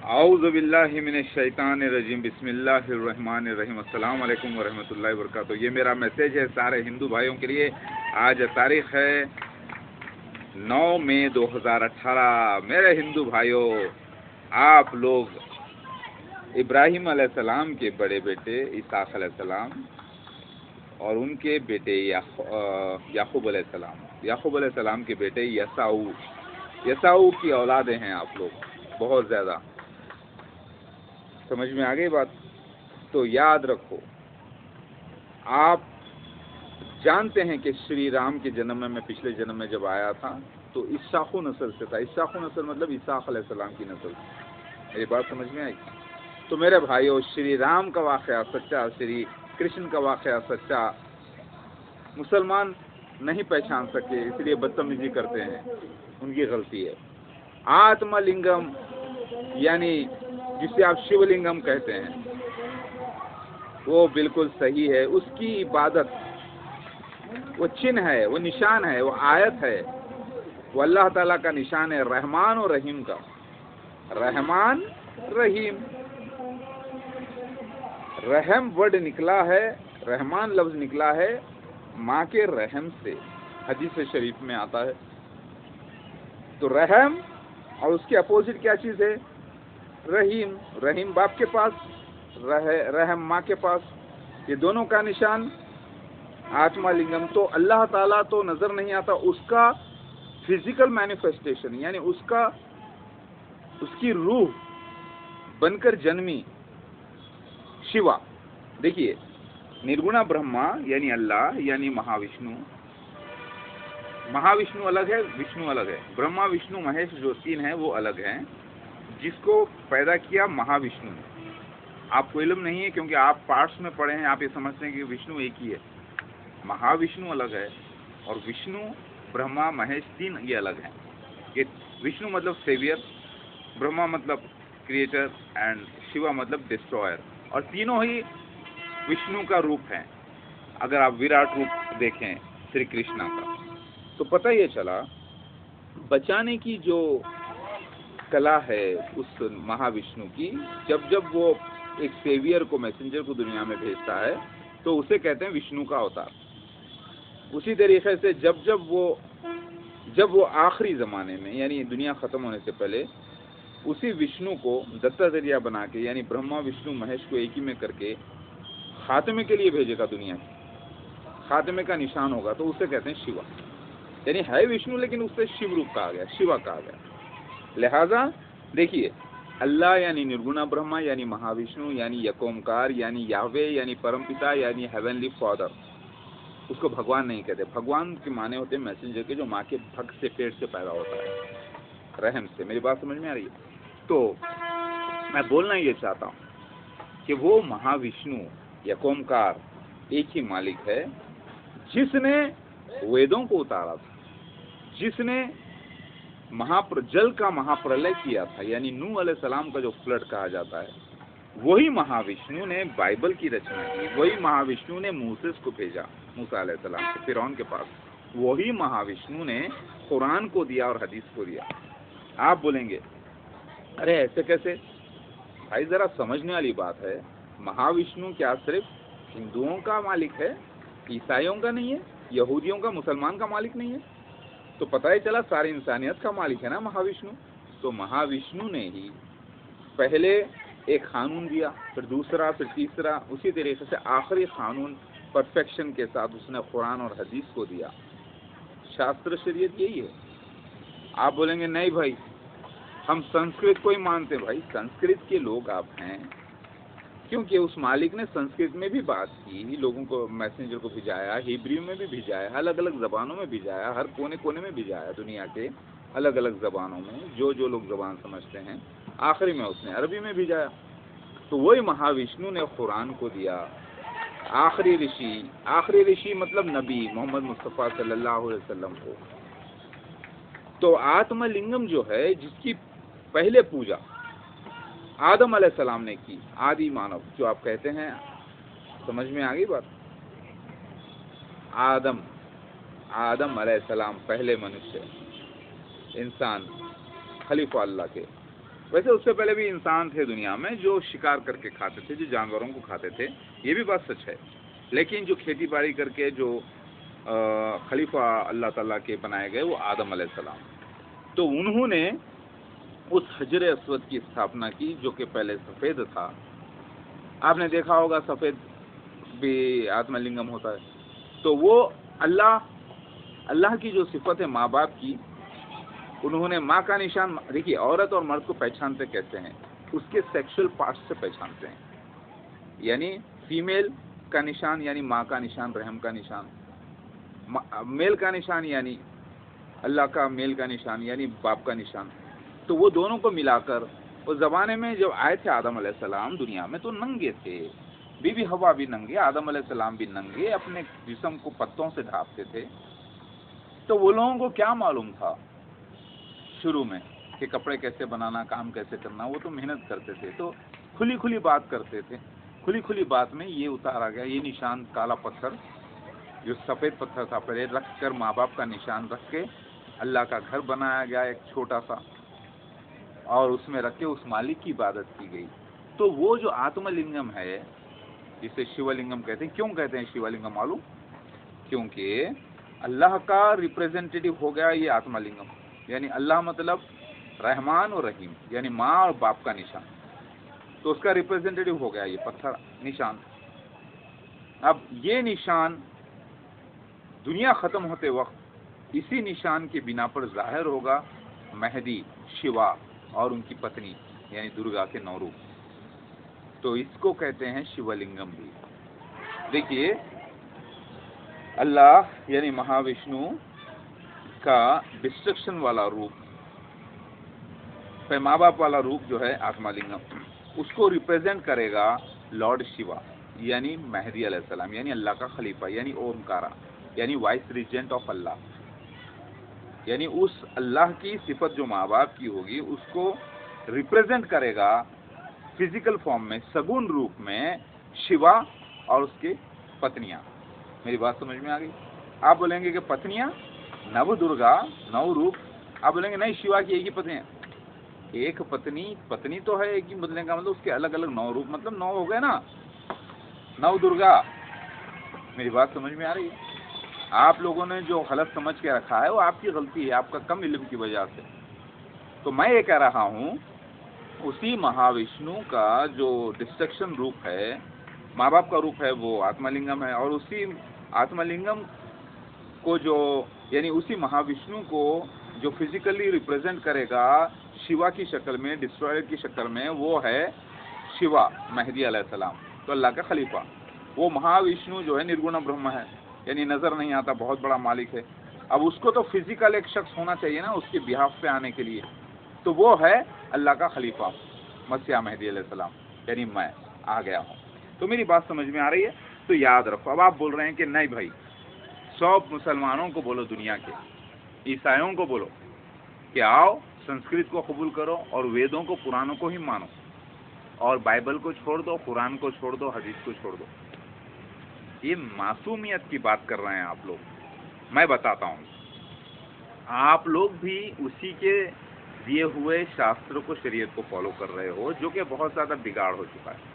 اعوذ باللہ من الشیطان الرجیم، بسم اللہ الرحمن الرحیم، السلام علیکم ورحمۃ اللہ وبرکاتہ۔ یہ میرا میسیج ہے سارے ہندو بھائیوں کے لیے۔ آج تاریخ ہے 9 مئی 2018۔ میرے ہندو بھائیوں، آپ لوگ ابراہیم علیہ السلام کے بڑے بیٹے اسحاق علیہ السلام اور ان کے بیٹے یعقوب علیہ السلام کے بیٹے یساؤ کی اولادیں ہیں آپ لوگ، بہت زیادہ۔ سمجھ میں آ گئی بات؟ تو یاد رکھو، آپ جانتے ہیں کہ شری رام کے جنم میں پچھلے جنم میں جب آیا تھا تو اسحاق نسل سے تھا۔ اسحاق نسل مطلب اسحاق علیہ السلام کی نسل۔ میری بات سمجھ میں آئی؟ تو میرے بھائیوں، شری رام کا واقعہ سچا، شری کرشن کا واقعہ سچا، مسلمان نہیں پہچان سکے، اس لیے بدتمیزی کرتے ہیں، ان کی غلطی ہے۔ آتما لنگم یعنی جسے آپ شیو لنگم کہتے ہیں، وہ بالکل صحیح ہے۔ اس کی عبادت وہ چن ہے، وہ نشان ہے، وہ آیت ہے، وہ اللہ تعالیٰ کا نشان ہے، رحمان اور رحیم کا۔ رحمان رحیم، رحم ورڈ نکلا ہے، رحمان لفظ نکلا ہے ماں کے رحم سے، حدیث شریف میں آتا ہے۔ تو رحم اور اس کے اپوزٹ کیا چیز ہے؟ رحیم۔ رحیم باپ کے پاس، رحم ماں کے پاس، یہ دونوں کا نشان آتما لنگم۔ تو اللہ تعالیٰ تو نظر نہیں آتا، اس کا فزیکل مینیفیسٹیشن یعنی اس کی روح بن کر جنمی شیوا۔ دیکھیے، نرگنا برہما یعنی اللہ یعنی مہاوشنو الگ ہے، وشنو الگ ہے۔ برہما وشنو مہیش جو تین ہیں وہ الگ ہیں، جس کو پیدا کیا مہاوشنو نے۔ آپ کو علم نہیں ہے کیونکہ آپ پارٹس میں پڑھے ہیں، آپ یہ سمجھتے ہیں کہ وشنو ایک ہی ہے۔ مہاوشنو الگ ہے اور وشنو برہما مہیش تین یہ الگ ہیں۔ یہ وشنو مطلب سیویئر، برہما مطلب کریٹر اینڈ شیوا مطلب ڈسٹرائر، اور تینوں ہی وشنو کا روپ ہیں۔ اگر آپ وراٹ روپ دیکھیں شری کرشنا کا تو پتہ یہ چلا بچانے کی جو کلا ہے اس مہاوشنو کی، جب وہ ایک سیویئر کو، میسنجر کو دنیا میں بھیجتا ہے تو اسے کہتے ہیں وشنو کا اوتار۔ اسی طریقے سے جب وہ آخری زمانے میں یعنی دنیا ختم ہونے سے پہلے اسی وشنو کو دتاتریہ بنا کے یعنی برہما وشنو مہیش کو ایک ہی میں کر کے خاتمے کے لیے بھیجے گا دنیا کی، خاتمے کا نشان ہوگا، تو اسے کہتے ہیں شیوا۔ یعنی ہے وشنو لیکن اس سے شیو روپ کہا گیا، شیوا کہا گیا۔ لہذا دیکھیے، اللہ یعنی نرگنا برہما یعنی مہاوشنو یعنی یکومکار یعنی یاہوے یعنی پرم پتا یعنی ہیونلی فادر۔ اس کو بھگوان نہیں کہتے۔ بھگوان کے معنی ہوتے ہیں میسنجر کے، جو ماں کے بھگ سے، پیٹ سے پیدا ہوتا ہے، رحم سے۔ میری بات سمجھ میں آ رہی ہے؟ تو میں بولنا یہ چاہتا ہوں کہ وہ مہاوشنو یکومکار ایک ہی مالک ہے، جس نے ویدوں کو اتارا تھا، جس نے جل کا مہاپرلے کیا تھا، یعنی نوح علیہ السلام کا جو فلڈ کہا جاتا ہے، وہی مہاوشنو نے بائبل کی رچنا کی، وہی مہاوشنو نے موسیس کو بھیجا، موسیٰ علیہ السلام کو فرعون کے پاس، وہی مہاوشنو نے قرآن کو دیا اور حدیث کو دیا۔ آپ بولیں گے ارے ایسے کیسے؟ بھائی ذرا سمجھنے والی بات ہے، مہاوشنو کیا صرف ہندوؤں کا مالک ہے، عیسائیوں کا نہیں ہے، یہودیوں کا، مسلمان کا مالک نہیں ہے؟ تو پتہ ہی چلا ساری انسانیت کا مالک ہے نا مہاوشنو۔ تو مہاوشنو نے ہی پہلے ایک قانون دیا، پھر دوسرا، پھر تیسرا، اسی طریقے سے آخری قانون پرفیکشن کے ساتھ اس نے قرآن اور حدیث کو دیا۔ شاستر شریعت یہی ہے۔ آپ بولیں گے نہیں بھائی ہم سنسکرت کو ہی مانتے ہیں۔ بھائی سنسکرت کے لوگ آپ ہیں، کیونکہ اس مالک نے سنسکرت میں بھی بات کی، لوگوں کو، میسنجر کو بھیجایا، ہیبریو میں بھی بھیجایا، الگ الگ زبانوں میں بھیجایا، ہر کونے کونے میں بھیجایا، دنیا کے الگ الگ زبانوں میں، جو لوگ زبان سمجھتے ہیں، آخری میں اس نے عربی میں بھیجایا۔ تو وہی مہاوشنو نے قرآن کو دیا، آخری رشی مطلب نبی محمد مصطفیٰ صلی اللہ علیہ وسلم کو۔ تو آتما لنگم جو ہے، جس کی پہلے پوجا آدم علیہ السلام نے کی، آدی مانو جو آپ کہتے ہیں، سمجھ میں آ گئی بات؟ آدم علیہ السلام پہلے منشیہ انسان، خلیفہ اللہ کے، ویسے اس سے پہلے بھی انسان تھے دنیا میں جو شکار کر کے کھاتے تھے، جو جانوروں کو کھاتے تھے، یہ بھی بات سچ ہے. لیکن جو کھیتی باڑی کر کے جو خلیفہ اللہ تعالیٰ کے بنائے گئے وہ آدم علیہ السلام. تو انہوں نے اس حجر اسود کی استھاپنا کی جو کہ پہلے سفید تھا. آپ نے دیکھا ہوگا سفید بھی آتما لنگم ہوتا ہے. تو وہ اللہ کی جو صفت ہے ماں باپ کی، انہوں نے ماں کا نشان، دیکھیے عورت اور مرد کو پہچانتے کیسے ہیں؟ اس کے سیکشل پارٹس سے پہچانتے ہیں. یعنی فیمیل کا نشان یعنی ماں کا نشان، رحم کا نشان. میل کا نشان یعنی اللہ کا میل کا نشان یعنی باپ کا نشان. تو وہ دونوں کو ملا کر اس زمانے میں جب آئے تھے آدم علیہ السلام دنیا میں تو ننگے تھے. بی بی حوا بھی ننگے، آدم علیہ السلام بھی ننگے، اپنے جسم کو پتوں سے ڈھانپتے تھے. تو وہ لوگوں کو کیا معلوم تھا شروع میں کہ کپڑے کیسے بنانا، کام کیسے کرنا؟ وہ تو محنت کرتے تھے، تو کھلی کھلی بات کرتے تھے. کھلی کھلی بات میں یہ اتارا گیا، یہ نشان کالا پتھر جو سفید پتھر تھا پہلے رکھ کر ماں باپ کا نشان رکھ کے اللہ کا گھر بنایا گیا ایک چھوٹا سا، اور اس میں رکھ کے اس مالک کی عبادت کی گئی. تو وہ جو آتما لنگم ہے جسے شیو لنگم کہتے ہیں. کیوں کہتے ہیں شیو لنگم معلوم؟ کیونکہ اللہ کا ریپریزنٹیٹیو ہو گیا یہ آتما لنگم. یعنی اللہ مطلب رحمان اور رحیم، یعنی ماں اور باپ کا نشان. تو اس کا ریپریزنٹیٹیو ہو گیا یہ پتھر نشان. اب یہ نشان دنیا ختم ہوتے وقت اسی نشان کے بنا پر ظاہر ہوگا مہدی، شیوا اور ان کی پتنی یعنی درگا کے 9 روپ. تو اس کو کہتے ہیں شیو لنگم بھی. دیکھیے اللہ یعنی مہاوشنو کا ڈسٹرکشن والا روپ، ماں باپ والا روپ جو ہے آتما لنگم، اس کو ریپرزینٹ کرے گا لارڈ شیوا یعنی مہدی علیہ السلام، یعنی اللہ کا خلیفہ، یعنی اومکارا، یعنی وائس ریجنٹ آف اللہ. یعنی اس اللہ کی صفت جو ماں باپ کی ہوگی اس کو ریپرزینٹ کرے گا فزیکل فارم میں، سگون روپ میں شیوا اور اس کے پتنیاں. میری بات سمجھ میں آ گئی؟ آپ بولیں گے کہ پتنیاں 9 درگا 9 روپ، آپ بولیں گے نہیں شیوا کی ایک ہی پتنی ہے. ایک پتنی تو ہے ایک ہی، بدلنے کا مطلب اس کے الگ الگ 9 روپ، مطلب 9 ہو گئے نا، 9 درگا. میری بات سمجھ میں آ رہی ہے؟ آپ لوگوں نے جو غلط سمجھ کے رکھا ہے وہ آپ کی غلطی ہے، آپ کا کم علم کی وجہ سے. تو میں یہ کہہ رہا ہوں اسی مہاوشنو کا جو ڈسٹرکشن روپ ہے، ماں باپ کا روپ ہے وہ آتما لنگم ہے، اور اسی آتما لنگم کو جو یعنی اسی مہاوشنو کو جو فزیکلی ریپرزینٹ کرے گا شیوا کی شکل میں، ڈسٹرائر کی شکل میں، وہ ہے شیوا مہدی علیہ السلام. تو اللہ کا خلیفہ. وہ مہاوشنو جو ہے نرگنا برہم ہے، یعنی نظر نہیں آتا، بہت بڑا مالک ہے. اب اس کو تو فزیکل ایک شخص ہونا چاہیے نا اس کے بہاف پہ آنے کے لیے، تو وہ ہے اللہ کا خلیفہ مسیح مہدی علیہ السلام، یعنی میں آ گیا ہوں. تو میری بات سمجھ میں آ رہی ہے؟ تو یاد رکھو. اب آپ بول رہے ہیں کہ نہیں بھائی، سب مسلمانوں کو بولو، دنیا کے عیسائیوں کو بولو کہ آؤ سنسکرت کو قبول کرو اور ویدوں کو، پرانوں کو ہی مانو، اور بائبل کو چھوڑ دو، قرآن کو چھوڑ دو، حدیث کو چھوڑ دو. یہ معصومیت کی بات کر رہے ہیں آپ لوگ. میں بتاتا ہوں، آپ لوگ بھی اسی کے دیے ہوئے شاستر کو، شریعت کو فالو کر رہے ہو جو کہ بہت زیادہ بگاڑ ہو چکا ہے،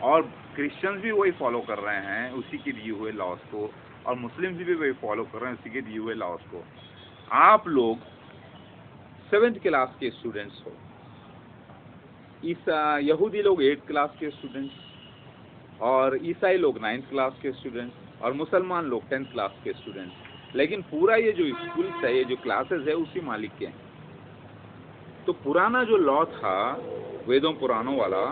اور کرسچنز بھی وہی فالو کر رہے ہیں اسی کے دیے ہوئے لاس کو، اور مسلمز بھی وہی فالو کر رہے ہیں اسی کے دیے ہوئے لاس کو. آپ لوگ 7th کلاس کے اسٹوڈنٹس ہو، یہودی لوگ 8th کلاس کے اسٹوڈنٹس، اور عیسائی لوگ 9th کلاس کے اسٹوڈنٹس، اور مسلمان لوگ 10th کلاس کے اسٹوڈنٹس. لیکن پورا یہ جو اسکولس ہے، یہ جو کلاسز ہے اسی مالک کے ہیں. تو پرانا جو لا تھا ویدوں پرانوں والا،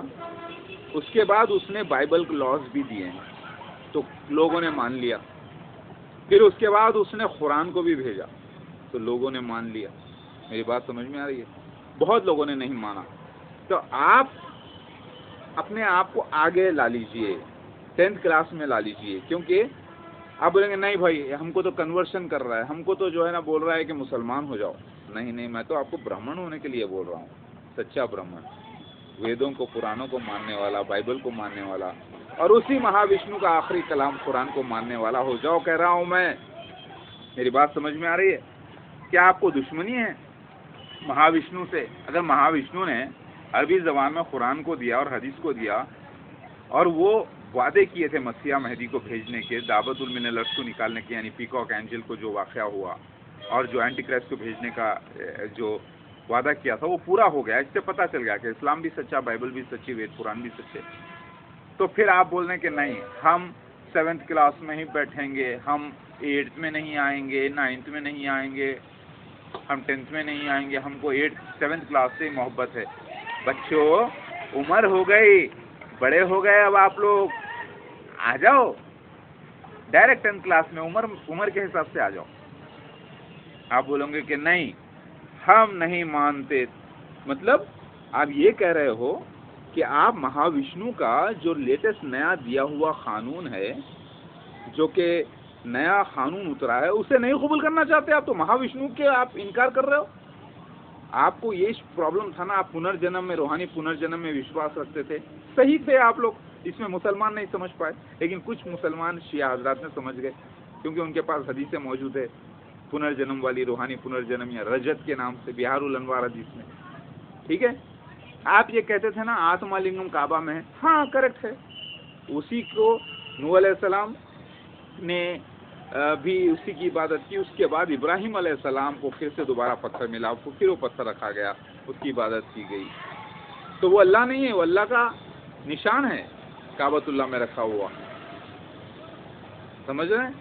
اس کے بعد اس نے بائبل کے لاز بھی دیے ہیں، تو لوگوں نے مان لیا. پھر اس کے بعد اس نے قرآن کو بھی بھیجا تو لوگوں نے مان لیا. میری بات سمجھ میں آ رہی ہے؟ بہت لوگوں نے نہیں مانا. تو آپ اپنے آپ کو آگے لا لیجئے، 10th کلاس میں لا لیجئے، کیونکہ آپ بولیں گے نہیں بھائی ہم کو تو کنورشن کر رہا ہے، ہم کو تو جو ہے نا بول رہا ہے کہ مسلمان ہو جاؤ. نہیں، میں تو آپ کو برہمن ہونے کے لیے بول رہا ہوں، سچا برہمن، ویدوں کو، پرانوں کو ماننے والا، بائبل کو ماننے والا، اور اسی مہاوشنو کا آخری کلام قرآن کو ماننے والا ہو جاؤ کہہ رہا ہوں میں. میری بات سمجھ میں آ رہی ہے؟ کیا آپ کو دشمنی ہے مہاوشنو سے؟ اگر مہاوشنو نے عربی زبان میں قرآن کو دیا اور حدیث کو دیا، اور وہ وعدے کیے تھے مسیح مہدی کو بھیجنے کے، دعوت المن الارض کو نکالنے کے، یعنی پیکاک اینجل کو جو واقعہ ہوا، اور جو اینٹی کرائسٹ کو بھیجنے کا جو وعدہ کیا تھا وہ پورا ہو گیا. اس سے پتہ چل گیا کہ اسلام بھی سچا، بائبل بھی سچی، وید قرآن بھی سچے. تو پھر آپ بول رہے ہیں کہ نہیں، ہم 7th کلاس میں ہی بیٹھیں گے، ہم 8th میں نہیں آئیں گے، 9th میں نہیں آئیں گے، ہم 10th میں نہیں آئیں گے، ہم کو 7th کلاس سے محبت ہے. بچوں، عمر ہو گئی، بڑے ہو گئے، اب آپ لوگ آ جاؤ ڈائریکٹ 10th کلاس میں، عمر کے حساب سے آ جاؤ. آپ بولیں گے کہ نہیں، ہم نہیں مانتے. مطلب آپ یہ کہہ رہے ہو کہ آپ مہاوشنو کا جو لیٹسٹ نیا دیا ہوا قانون ہے، جو کہ نیا قانون اترا ہے، اسے نہیں قبول کرنا چاہتے آپ. تو مہاوشنو کے آپ انکار کر رہے ہو. آپ کو یہ پرابلم تھا نا، آپ پنرجنم میں، روحانی پنرجنم میں وشواس رکھتے تھے، صحیح تھے آپ لوگ، اس میں مسلمان نہیں سمجھ پائے، لیکن کچھ مسلمان شیعہ حضرات نے سمجھ گئے، کیونکہ ان کے پاس حدیثیں موجود ہے پنرجنم والی، روحانی پنرجنم یا رجت کے نام سے، بہار الانوار حدیث میں. ٹھیک ہے. آپ یہ کہتے تھے نا آتما لنگم کعبہ میں ہے، ہاں کریکٹ ہے. اسی کو نوح علیہ السلام نے بھی اسی کی عبادت کی. اس کے بعد ابراہیم علیہ السلام کو پھر سے دوبارہ پتھر ملا، پھر وہ پتھر رکھا گیا، اس کی عبادت کی گئی. تو وہ اللہ نہیں ہے، وہ اللہ کا نشان ہے کعبۃ اللہ میں رکھا ہوا. سمجھ رہے ہیں؟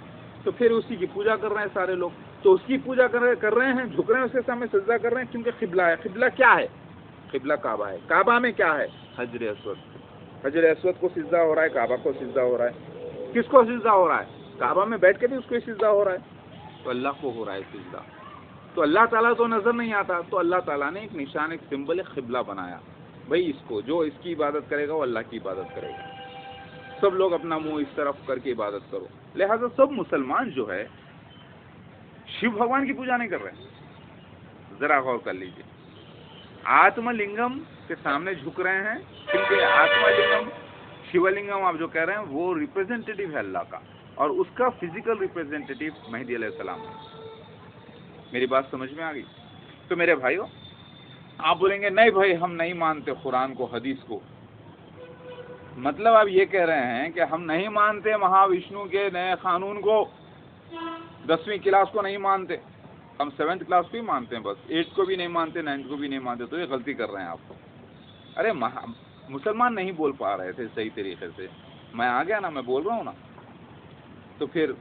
تو پھر اسی کی پوجا کر رہے ہیں سارے لوگ. تو اس کی پوجا کر رہے ہیں، جھک رہے ہیں، اس کے سامنے سجدہ کر رہے ہیں، کیونکہ قبلہ ہے. قبلہ کیا ہے؟ قبلہ کعبہ ہے. کعبہ میں کیا ہے؟ حجر اسود. حجر اسود کو سجدہ ہو رہا ہے، کعبہ کو سجدہ ہو رہا ہے. کس کو سجدہ ہو رہا ہے؟ کعبہ میں بیٹھ کے بھی اس کو سجدہ ہو رہا ہے، تو اللہ کو ہو رہا ہے سجدہ. تو اللہ تعالیٰ تو نظر نہیں آتا، تو اللہ تعالیٰ نے ایک نشان، ایک سمبل، ایک قبلہ بنایا. بھئی اس کو جو اس کی عبادت کرے گا وہ اللہ کی عبادت کرے گا. سب لوگ اپنا منہ اس طرف کر کے عبادت کرو. لہذا سب مسلمان جو ہے شیو بھگوان کی پوجا نہیں کر رہے. ذرا غور کر لیجیے. آتما لنگم کے سامنے جھک رہے ہیں، کیونکہ آتما لنگم، شیو لنگم آپ جو کہہ رہے ہیں وہ ریپرزینٹیٹیو ہے اللہ کا، اور اس کا فزیکل ریپرزینٹیٹیو مہدی علیہ السلام ہے. میری بات سمجھ میں آ گئی؟ تو میرے بھائیو، آپ بولیں گے نہیں بھائی ہم نہیں مانتے قرآن کو، حدیث کو. مطلب آپ یہ کہہ رہے ہیں کہ ہم نہیں مانتے مہاوشنو کے نئے قانون کو، 10ویں کلاس کو نہیں مانتے، ہم 7th کلاس کو ہی مانتے ہیں بس، 8th کو بھی نہیں مانتے، 9th کو بھی نہیں مانتے. تو یہ غلطی کر رہے ہیں آپ. ارے مسلمان نہیں بول پا رہے تھے صحیح طریقے سے، میں آ گیا نا، میں بول رہا ہوں نا. تو پھر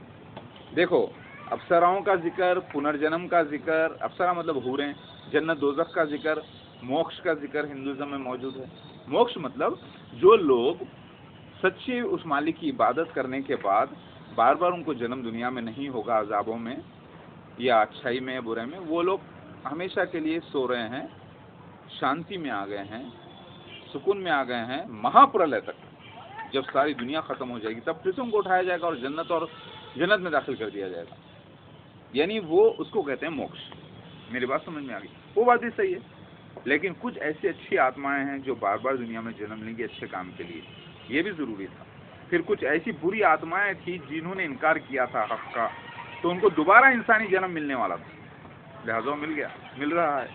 دیکھو، افسراؤں کا ذکر، پنرجنم کا ذکر، افسرا مطلب حوریں، جنت دوزخ کا ذکر، موکش کا ذکر ہندوازم میں موجود ہے. موکش مطلب جو لوگ سچی اس مالک کی عبادت کرنے کے بعد بار بار ان کو جنم دنیا میں نہیں ہوگا، عذابوں میں یا اچھائی میں، برے میں، وہ لوگ ہمیشہ کے لیے سو رہے ہیں، شانتی میں آ گئے ہیں، سکون میں آ گئے ہیں، مہا پرلے تک. جب ساری دنیا ختم ہو جائے گی تب پھر سے ان کو اٹھایا جائے گا اور جنت میں داخل کر دیا جائے گا. یعنی وہ اس کو کہتے ہیں موکش. میری بات سمجھ میں آ گئی؟ وہ بات بھی صحیح ہے. لیکن کچھ ایسی اچھی آتمائیں ہیں جو بار بار دنیا میں جنم لیں گی اچھے کام کے لیے، یہ بھی ضروری تھا. پھر کچھ ایسی بری آتمائیں تھیں جنہوں نے انکار کیا تھا حق کا، تو ان کو دوبارہ انسانی جنم ملنے والا تھا، لہذا مل رہا ہے.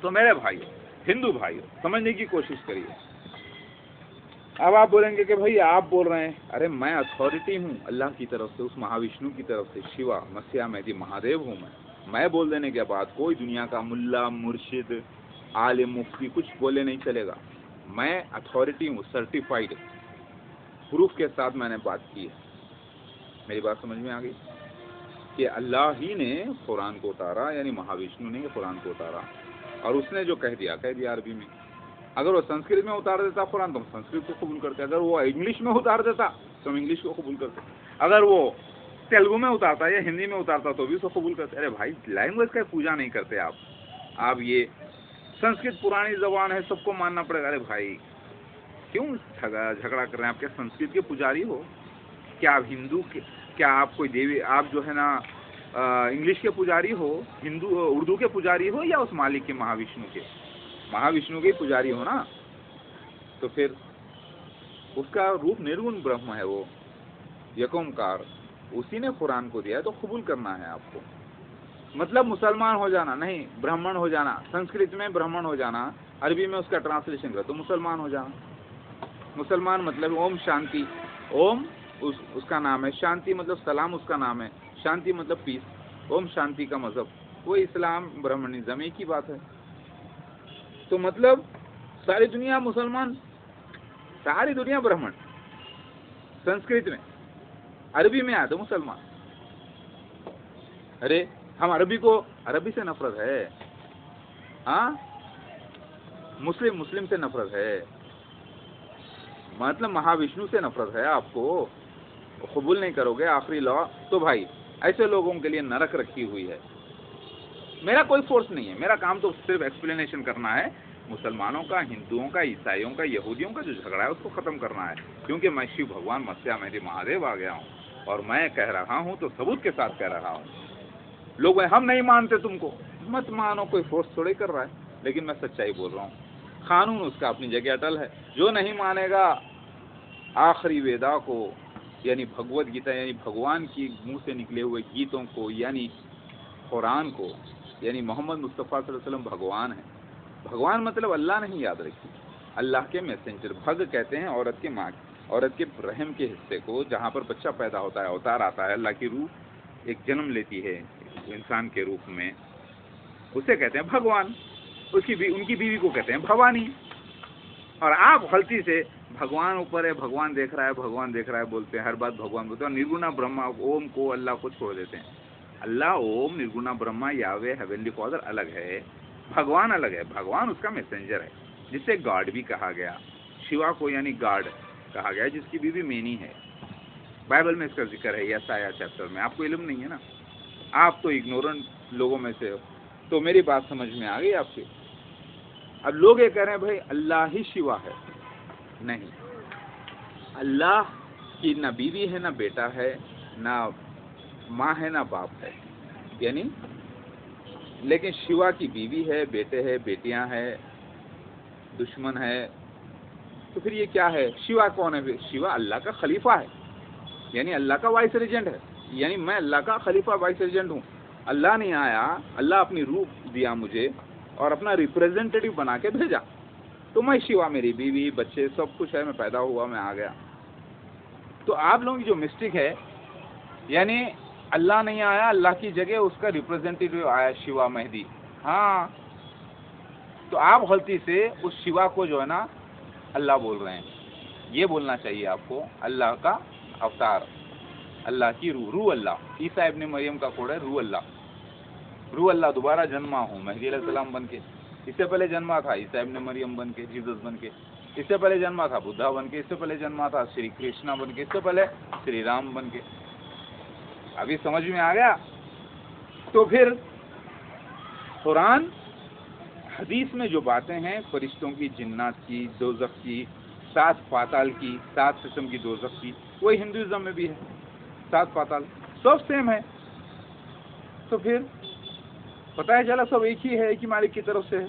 تو میرے بھائی، ہندو بھائی، سمجھنے کی کوشش کریے. اب آپ بولیں گے کہ بھائی آپ بول رہے ہیں، ارے میں اتھارٹی ہوں اللہ کی طرف سے، اس مہاوشنو کی طرف سے، شیوا، مسیح مہدی، مہادیو ہوں میں بول دینے کے بعد کوئی دنیا کا ملا، مرشد، عالم، مفتی کچھ بولے نہیں چلے گا. میں اتھارٹی ہوں، سرٹیفائیڈ، پروف کے ساتھ میں نے بات کی ہے. میری بات سمجھ میں آ گئی کہ اللہ ہی نے قرآن کو اتارا، یعنی مہاوشنو نے قرآن کو اتارا، اور اس نے جو کہہ دیا عربی میں. اگر وہ سنسکرت میں اتار دیتا قرآن تو ہم سنسکرت کو قبول کرتے، اگر وہ انگلش میں اتار دیتا تو ہم انگلش کو قبول کرتے، اگر وہ تیلگو میں اتارتا یا ہندی میں اتارتا تو بھی اس کو قبول کرتے. ارے بھائی لینگویج کا پوجا نہیں کرتے آپ یہ سنسکرت پرانی زبان ہے، سب کو ماننا پڑے گا. ارے بھائی کیوں جھگڑا کر رہے ہیں؟ آپ کیا سنسکرت کے پجاری ہو؟ کیا آپ ہندو کے، کیا آپ کوئی دیوی، آپ جو ہے نا انگلش کے پجاری ہو، اردو کے پجاری ہو، یا اس مالک کے مہاوشنو کے پجاری ہو نا؟ تو پھر اس کا روپ نرگن برہم ہے، وہ یکمکار، اسی نے قرآن کو دیا ہے، تو قبول کرنا ہے آپ کو. مطلب مسلمان ہو جانا نہیں، برہمن ہو جانا. سنسکرت میں برہمن ہو جانا عربی میں اس کا ٹرانسلیشن کرو تو مسلمان ہو جانا. مسلمان مطلب اوم شانتی. اوم اس کا نام ہے، شانتی مطلب سلام اس کا نام ہے، شانتی مطلب پیس. اوم شانتی کا مذہب وہ اسلام برہمنزم ایک ہی بات ہے. تو مطلب ساری دنیا مسلمان، ساری دنیا برہمن. سنسکرت میں، عربی میں آیا تو مسلمان. ارے ہم عربی سے نفرت ہے، ہاں مسلم سے نفرت ہے، مطلب مہاوشنو سے نفرت ہے. آپ کو قبول نہیں کرو گے آخری لا تو بھائی ایسے لوگوں کے لیے نرک رکھی ہوئی ہے. میرا کوئی فورس نہیں ہے، میرا کام تو صرف ایکسپلینیشن کرنا ہے. مسلمانوں کا، ہندوؤں کا، عیسائیوں کا، یہودیوں کا جو جھگڑا ہے اس کو ختم کرنا ہے. کیونکہ میں شیو بھگوان مسیح میری مہادیو آ گیا ہوں اور میں کہہ رہا ہوں تو ثبوت کے ساتھ کہہ رہا ہوں. لوگ ہم نہیں مانتے تم کو، مت مانو، کوئی فورس تھوڑی کر رہا ہے. لیکن میں سچائی بول رہا ہوں. قانون اس کا اپنی جگہ اٹل ہے. جو نہیں مانے گا آخری ویدا کو، یعنی بھگوت گیتا، یعنی بھگوان کی منہ سے نکلے ہوئے گیتوں کو، یعنی قرآن کو، یعنی محمد مصطفیٰ صلی اللہ علیہ وسلم بھگوان ہے. بھگوان مطلب اللہ نہیں، یاد رکھیے، اللہ کے میسنجر. بھگ کہتے ہیں عورت کے ماں، عورت کے رحم کے حصے کو جہاں پر بچہ پیدا ہوتا ہے، اوتار آتا ہے، اللہ کی روح ایک جنم لیتی ہے انسان کے روپ میں، اسے کہتے ہیں بھگوان. ان کی بیوی کو کہتے ہیں بھوانی. اور آپ غلطی سے بھگوان اوپر ہے، بھگوان دیکھ رہا ہے، بھگوان دیکھ رہا ہے بولتے ہیں، ہر بات بھگوان بولتے ہیں. اور نرگنا برہما اوم کو، اللہ کو چھوڑ دیتے ہیں. اللہ اوم، نرگنا برہما، یاوے، ہیونلی فادر الگ ہے، بھگوان الگ ہے. بھگوان اس کا میسنجر ہے جسے گاڈ بھی کہا گیا. شیوا کو یعنی گاڈ کہا گیا، جس کی بیوی مینی ہے. بائبل میں اس کا ذکر ہے یسایا چیپٹر میں. آپ کو علم نہیں ہے نا، آپ تو اگنورنٹ لوگوں میں سے ہو. تو میری بات سمجھ میں آ گئی آپ کی. اب لوگ یہ کہہ رہے ہیں بھائی اللہ ہی شیوا ہے. نہیں، اللہ کی نہ بیوی ہے، نہ بیٹا ہے، نہ ماں ہے، نہ باپ ہے. یعنی لیکن شیوا کی بیوی ہے، بیٹے ہے، بیٹیاں ہیں، دشمن ہے. تو پھر یہ کیا ہے؟ شیوا کون ہے؟ شیوا اللہ کا خلیفہ ہے، یعنی اللہ کا وائس ریجنٹ ہے. یعنی میں اللہ کا خلیفہ وائس ریجنٹ ہوں. اللہ نہیں آیا، اللہ اپنی روح دیا مجھے اور اپنا ریپریزنٹیٹیو بنا کے بھیجا. تو میں شیوا، میری بیوی، بچے، سب کچھ ہے. میں پیدا ہوا، میں آ گیا. تو آپ لوگوں کی جو مسٹیک ہے، یعنی اللہ نہیں آیا، اللہ کی جگہ اس کا ریپریزنٹیٹیو آیا شیوا مہدی. ہاں، تو آپ غلطی سے اس شیوا کو جو ہے نا اللہ بول رہے ہیں. یہ بولنا چاہیے آپ کو اللہ کا اوتار، اللہ کی روح، روح اللہ. عیسیٰ ابن مریم کا کوڈ ہے روح اللہ. روح اللہ دوبارہ جنما ہوں مہدی علیہ السلام بن کے. اس سے پہلے جنما تھا عیسیٰ ابن مریم بن کے، جیزس بن کے. اس سے پہلے جنما تھا بدھا بن کے. اس سے پہلے جنما تھا شری کرشنا بن کے. اس سے پہلے شری رام بن کے. ابھی سمجھ میں آ گیا؟ تو پھر قرآن حدیث میں جو باتیں ہیں فرشتوں کی، جنات کی، دوزخ کی، 7 پاتال کی، 7 قسم کی دوزخ کی، وہی ہندوازم میں بھی ہے. 7 پاتال سب سیم ہے. تو پھر پتہ چلا سب ایک ہی ہے، ایک ہی مالک کی طرف سے ہے.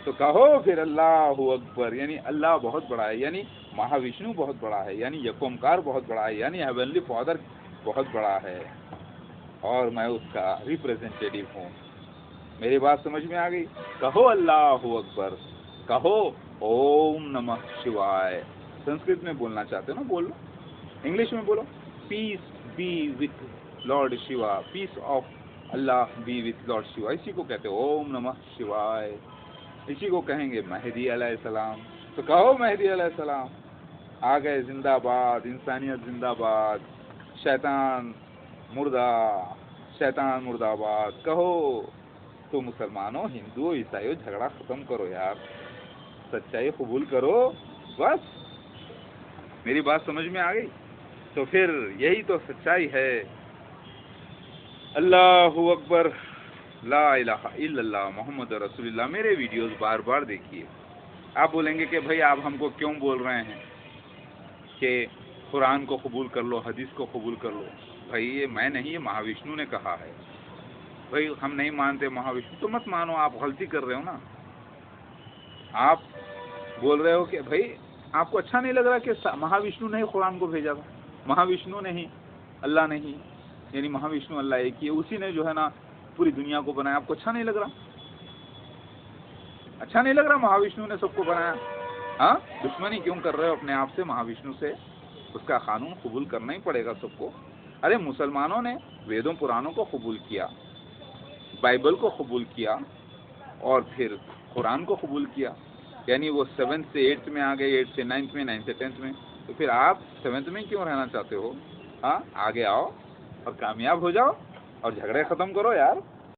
تو کہو پھر اللہ اکبر، یعنی اللہ بہت بڑا ہے، یعنی مہاوشنو بہت بڑا ہے، یعنی یکومکار بہت بڑا ہے، یعنی ہیونلی فادر بہت بڑا ہے، اور میں اس کا ریپریزنٹیٹیو ہوں. میری بات سمجھ میں آ گئی؟ کہو اللہ اکبر، کہو اوم نمہ شیوائے. سنسکرت میں بولنا چاہتے ہو نا بولو، انگلش میں بولو. Peace be with Lord Shiva, peace of Allah be with Lord Shiva. اسی کو کہتے ہیں اوم نمہ شیوائے. اسی کو کہیں گے مہدی علیہ السلام. تو کہو مہدی علیہ السلام آ گئے، زندہ باد، انسانیت زندہ باد، شیطان مردہ، شیطان مردہ آباد. کہو. تو مسلمانوں، ہندوؤں، عیسائیوں، جھگڑا ختم کرو یار، سچائی قبول کرو بس. میری بات سمجھ میں آ گئی؟ تو پھر یہی تو سچائی ہے. اللہ اکبر، لا الہ الا اللہ محمد رسول اللہ. میرے ویڈیوز بار بار دیکھیے. آپ بولیں گے کہ بھائی آپ ہم کو کیوں بول رہے ہیں کہ قرآن کو قبول کر لو، حدیث کو قبول کر لو. بھائی یہ میں نہیں، یہ مہاوشنو نے کہا ہے. بھائی ہم نہیں مانتے مہاوشنو تو مت مانو، آپ غلطی کر رہے ہو نا. آپ بول رہے ہو کہ بھائی آپ کو اچھا نہیں لگ رہا کہ مہاوشنو نے قرآن کو بھیجا تھا. مہاوشنو نہیں، اللہ نہیں، یعنی مہاوشنو اللہ ایک ہی ہے، اسی نے جو ہے نا پوری دنیا کو بنایا. آپ کو اچھا نہیں لگ رہا؟ اچھا نہیں لگ رہا مہاوشنو نے سب کو بنایا؟ ہاں دشمنی کیوں کر رہے ہو اپنے آپ سے مہاوشنو سے؟ اس کا قانون قبول کرنا ہی پڑے گا سب کو. ارے مسلمانوں نے ویدوں پرانوں کو قبول کیا، بائبل کو قبول کیا، اور پھر قرآن کو قبول کیا. یعنی وہ 7 سے 8 میں آ گئے، 8 سے 9 میں، 9 سے 10 میں. تو پھر آپ 7 میں کیوں رہنا چاہتے ہو؟ ہاں آگے آؤ اور کامیاب ہو جاؤ اور جھگڑے ختم کرو یار.